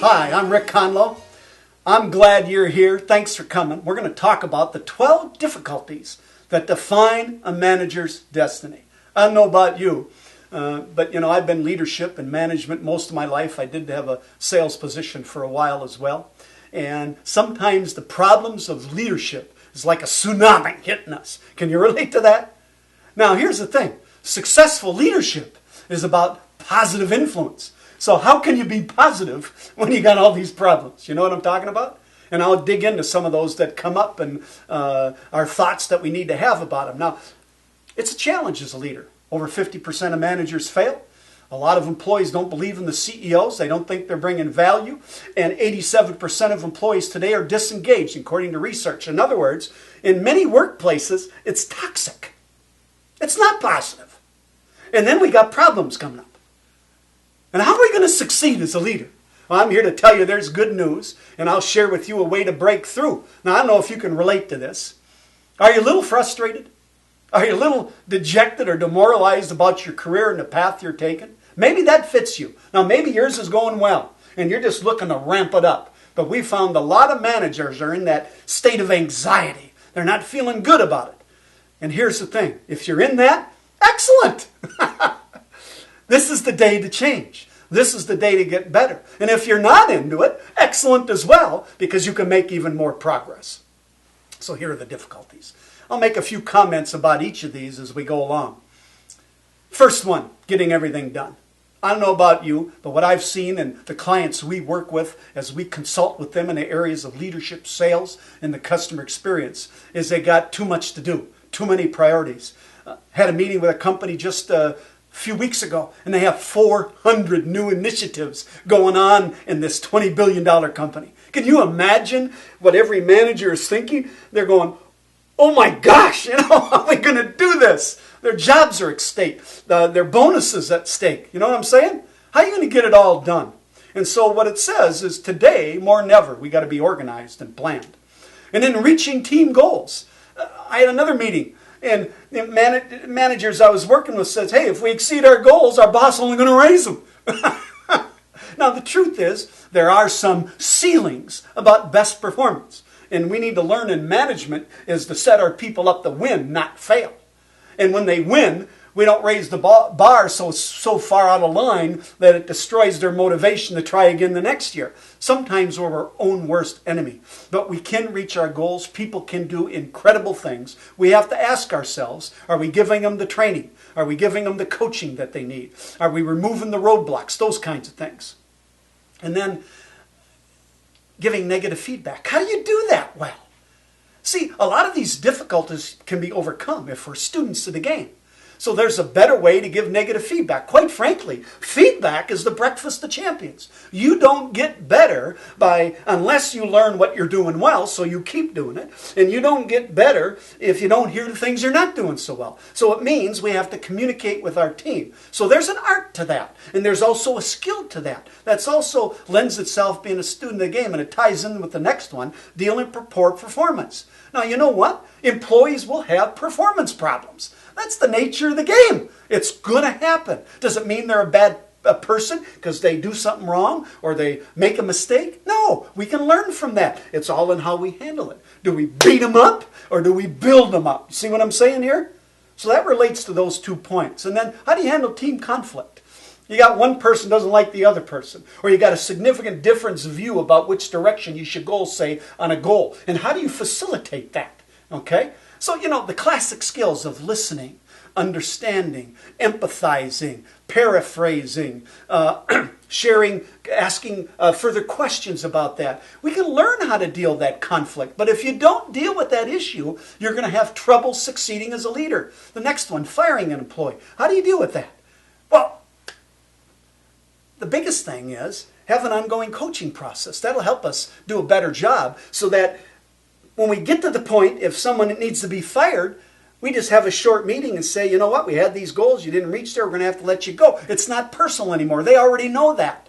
Hi, I'm Rick Conlow. I'm glad you're here. Thanks for coming. We're going to talk about the 12 difficulties that define a manager's destiny. I don't know about you, but I've been leadership and management most of my life. I did have a sales position for a while as well. And sometimes the problems of leadership is like a tsunami hitting us. Can you relate to that? Now, here's the thing. Successful leadership is about positive influence. So how can you be positive when you got all these problems? You know what I'm talking about? And I'll dig into some of those that come up and our thoughts that we need to have about them. Now, it's a challenge as a leader. Over 50% of managers fail. A lot of employees don't believe in the CEOs. They don't think they're bringing value. And 87% of employees today are disengaged, according to research. In other words, in many workplaces, it's toxic. It's not positive. And then we got problems coming up. And how are we going to succeed as a leader? Well, I'm here to tell you there's good news, and I'll share with you a way to break through. Now, I don't know if you can relate to this. Are you a little frustrated? Are you a little dejected or demoralized about your career and the path you're taking? Maybe that fits you. Now, maybe yours is going well, and you're just looking to ramp it up. But we found a lot of managers are in that state of anxiety. They're not feeling good about it. And here's the thing. If you're in that, excellent! This is the day to change. This is the day to get better. And if you're not into it, excellent as well, because you can make even more progress. So here are the difficulties. I'll make a few comments about each of these as we go along. First one, getting everything done. I don't know about you, but what I've seen and the clients we work with as we consult with them in the areas of leadership, sales, and the customer experience is they got too much to do, too many priorities. Had a meeting with a company just a few weeks ago, and they have 400 new initiatives going on in this $20 billion company. Can you imagine what every manager is thinking? They're going, oh my gosh, how are we going to do this? Their jobs are at stake. Their bonuses at stake. You know what I'm saying? How are you going to get it all done? And so what it says is today, more than ever, we got to be organized and planned. And then reaching team goals. I had another meeting, and the managers I was working with says, hey, if we exceed our goals, our boss is only going to raise them. Now, the truth is, there are some ceilings about best performance. And we need to learn in management is to set our people up to win, not fail. And when they win, we don't raise the bar so far out of line that it destroys their motivation to try again the next year. Sometimes we're our own worst enemy. But we can reach our goals. People can do incredible things. We have to ask ourselves, are we giving them the training? Are we giving them the coaching that they need? Are we removing the roadblocks? Those kinds of things. And then giving negative feedback. How do you do that well? See, a lot of these difficulties can be overcome if we're students of the game. So there's a better way to give negative feedback. Quite frankly, feedback is the breakfast of champions. You don't get better unless you learn what you're doing well, so you keep doing it. And you don't get better if you don't hear the things you're not doing so well. So it means we have to communicate with our team. So there's an art to that. And there's also a skill to that. That's also lends itself being a student of the game. And it ties in with the next one, dealing with poor performance. Now, you know what? Employees will have performance problems. That's the nature of the game. It's going to happen. Does it mean they're a bad person because they do something wrong or they make a mistake? No, we can learn from that. It's all in how we handle it. Do we beat them up or do we build them up? See what I'm saying here? So that relates to those 2 points. And then how do you handle team conflict? You got one person doesn't like the other person, or you got a significant difference of view about which direction you should go, say, on a goal. And how do you facilitate that? Okay? So, the classic skills of listening, understanding, empathizing, paraphrasing, sharing, asking further questions about that. We can learn how to deal with that conflict. But if you don't deal with that issue, you're going to have trouble succeeding as a leader. The next one, firing an employee. How do you deal with that? Well, the biggest thing is have an ongoing coaching process. That'll help us do a better job so that when we get to the point, if someone needs to be fired, we just have a short meeting and say, you know what, we had these goals, you didn't reach there, we're going to have to let you go. It's not personal anymore. They already know that.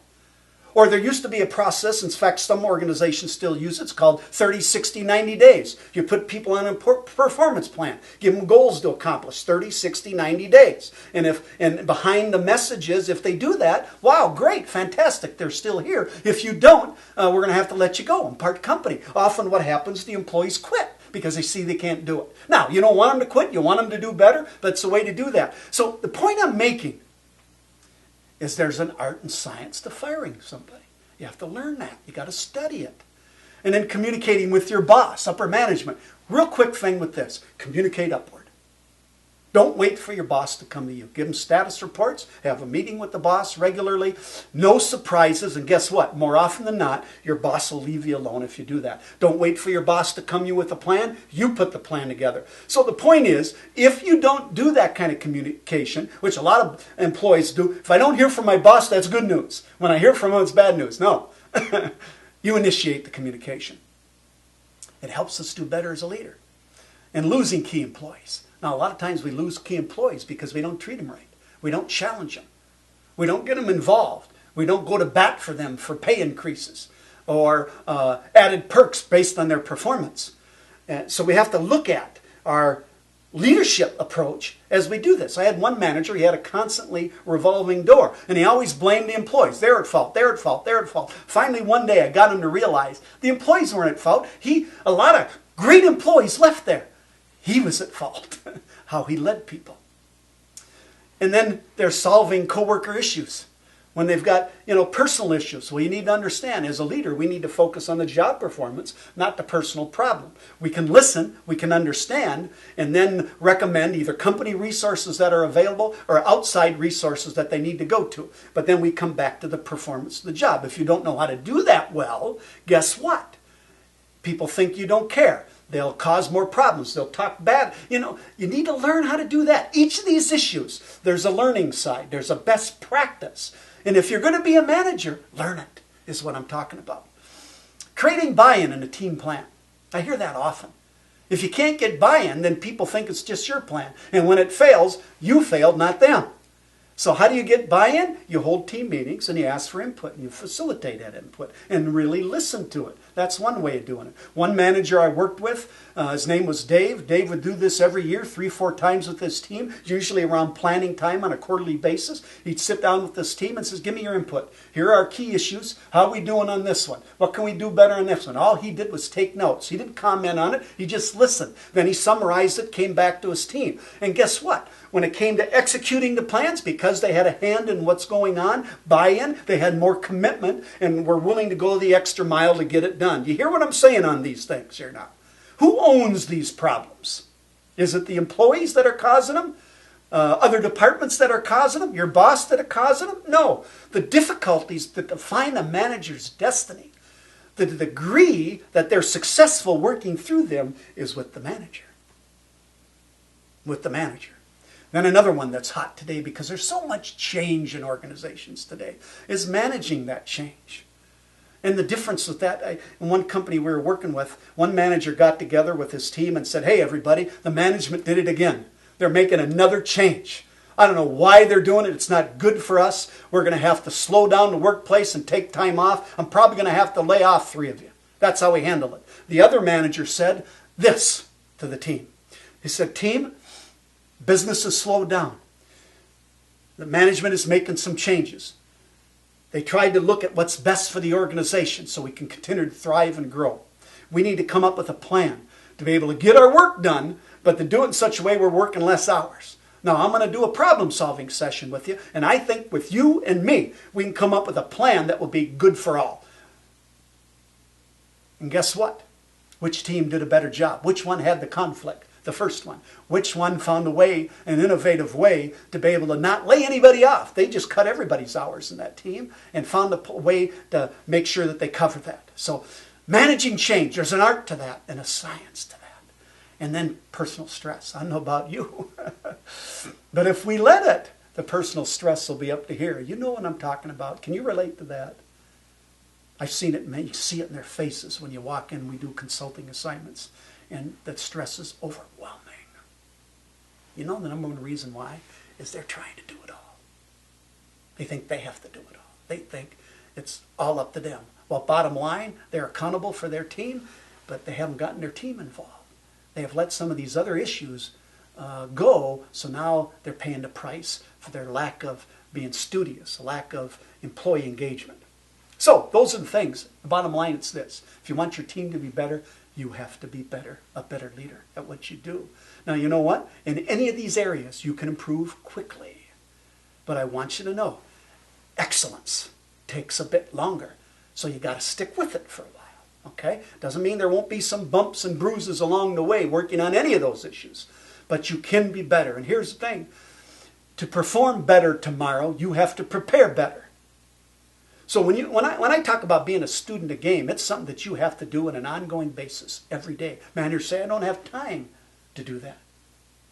Or there used to be a process, in fact, some organizations still use it, it's called 30, 60, 90 days. You put people on a performance plan, give them goals to accomplish, 30, 60, 90 days. And behind the message is, if they do that, wow, great, fantastic, they're still here. If you don't, we're going to have to let you go and part company. Often what happens, the employees quit because they see they can't do it. Now, you don't want them to quit, you want them to do better, but it's the way to do that. So the point I'm making is there's an art and science to firing somebody. You have to learn that. You got to study it. And then communicating with your boss, upper management. Real quick thing with this. Communicate upward. Don't wait for your boss to come to you. Give them status reports. Have a meeting with the boss regularly. No surprises. And guess what? More often than not, your boss will leave you alone if you do that. Don't wait for your boss to come to you with a plan. You put the plan together. So the point is, if you don't do that kind of communication, which a lot of employees do, if I don't hear from my boss, that's good news. When I hear from him, it's bad news. No. You initiate the communication. It helps us do better as a leader. And losing key employees. Now, a lot of times we lose key employees because we don't treat them right. We don't challenge them. We don't get them involved. We don't go to bat for them for pay increases or added perks based on their performance. So we have to look at our leadership approach as we do this. I had one manager, he had a constantly revolving door, and he always blamed the employees. They're at fault, they're at fault, they're at fault. Finally, one day I got him to realize the employees weren't at fault. A lot of great employees left there. He was at fault, how he led people. And then they're solving coworker issues. When they've got, personal issues. Well, you need to understand, as a leader, we need to focus on the job performance, not the personal problem. We can listen, we can understand, and then recommend either company resources that are available or outside resources that they need to go to. But then we come back to the performance of the job. If you don't know how to do that well, guess what? People think you don't care. They'll cause more problems. They'll talk bad. You need to learn how to do that. Each of these issues, there's a learning side. There's a best practice. And if you're going to be a manager, learn it, is what I'm talking about. Creating buy-in in a team plan. I hear that often. If you can't get buy-in, then people think it's just your plan. And when it fails, you failed, not them. So how do you get buy-in? You hold team meetings and you ask for input and you facilitate that input and really listen to it. That's one way of doing it. One manager I worked with, his name was Dave. Dave would do this every year, 3-4 times with his team, usually around planning time on a quarterly basis. He'd sit down with this team and says, give me your input. Here are our key issues. How are we doing on this one? What can we do better on this one? All he did was take notes. He didn't comment on it. He just listened. Then he summarized it, came back to his team. And guess what? When it came to executing the plans, because they had a hand in what's going on, buy-in, they had more commitment and were willing to go the extra mile to get it done. Do you hear what I'm saying on these things here now? Who owns these problems? Is it the employees that are causing them? Other departments that are causing them? Your boss that are causing them? No. The difficulties that define a manager's destiny, the degree that they're successful working through them, is with the manager. With the manager. Then another one that's hot today, because there's so much change in organizations today, is managing that change. And the difference with that, in one company we were working with, one manager got together with his team and said, hey everybody, the management did it again. They're making another change. I don't know why they're doing it. It's not good for us. We're going to have to slow down the workplace and take time off. I'm probably going to have to lay off 3 of you. That's how we handle it. The other manager said this to the team. He said, team, business has slowed down. The management is making some changes. They tried to look at what's best for the organization so we can continue to thrive and grow. We need to come up with a plan to be able to get our work done, but to do it in such a way we're working less hours. Now, I'm going to do a problem-solving session with you, and I think with you and me, we can come up with a plan that will be good for all. And guess what? Which team did a better job? Which one had the conflict? The first one. Which one found a way, an innovative way, to be able to not lay anybody off? They just cut everybody's hours in that team and found a way to make sure that they cover that. So managing change, there's an art to that and a science to that. And then personal stress. I don't know about you. But if we let it, the personal stress will be up to here. You know what I'm talking about. Can you relate to that? I've seen it, you see it in their faces when you walk in, we do consulting assignments. And that stress is overwhelming. You know the number one reason why is they're trying to do it all. They think they have to do it all. They think It's all up to them. Well, bottom line, they're accountable for their team, but they haven't gotten their team involved. They have let some of these other issues go, so now they're paying the price for their lack of being studious, a lack of employee engagement. So those are the things. The bottom line is this. If you want your team to be better, you have to be better, a better leader at what you do. Now, you know what? In any of these areas, you can improve quickly. But I want you to know, excellence takes a bit longer. So you got to stick with it for a while. Okay? Doesn't mean there won't be some bumps and bruises along the way working on any of those issues. But you can be better. And here's the thing. To perform better tomorrow, you have to prepare better. So when I talk about being a student of game, it's something that you have to do on an ongoing basis every day. Managers say, I don't have time to do that.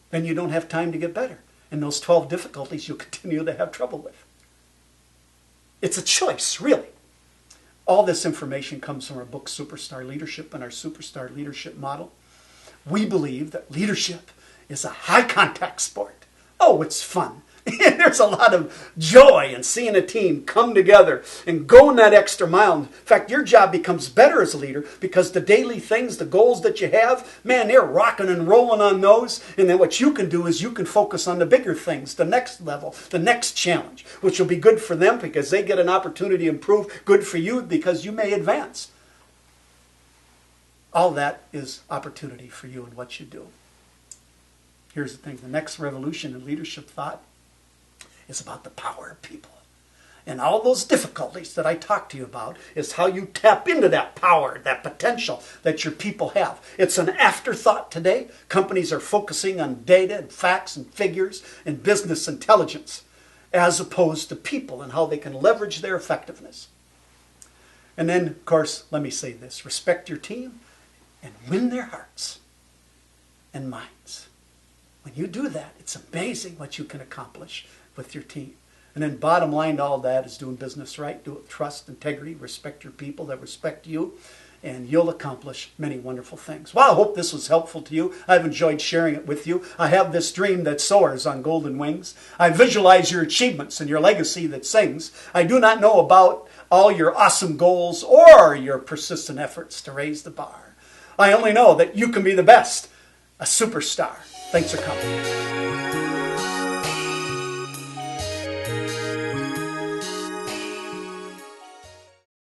Then you don't have time to get better. And those 12 difficulties you'll continue to have trouble with. It's a choice, really. All this information comes from our book, Superstar Leadership, and our Superstar Leadership model. We believe that leadership is a high-contact sport. Oh, it's fun. There's a lot of joy in seeing a team come together and going that extra mile. In fact, your job becomes better as a leader because the daily things, the goals that you have, man, they're rocking and rolling on those. And then what you can do is you can focus on the bigger things, the next level, the next challenge, which will be good for them because they get an opportunity to improve, good for you because you may advance. All that is opportunity for you in what you do. Here's the thing. The next revolution in leadership thought is about the power of people. And all those difficulties that I talked to you about is how you tap into that power, that potential that your people have. It's an afterthought today. Companies are focusing on data and facts and figures and business intelligence as opposed to people and how they can leverage their effectiveness. And then, of course, let me say this. Respect your team and win their hearts and minds. When you do that, it's amazing what you can accomplish with your team. And then bottom line to all that is doing business right, do it with trust, integrity, respect your people that respect you, and you'll accomplish many wonderful things. Well, I hope this was helpful to you. I've enjoyed sharing it with you. I have this dream that soars on golden wings. I visualize your achievements and your legacy that sings. I do not know about all your awesome goals or your persistent efforts to raise the bar. I only know that you can be the best, a superstar. Thanks for coming.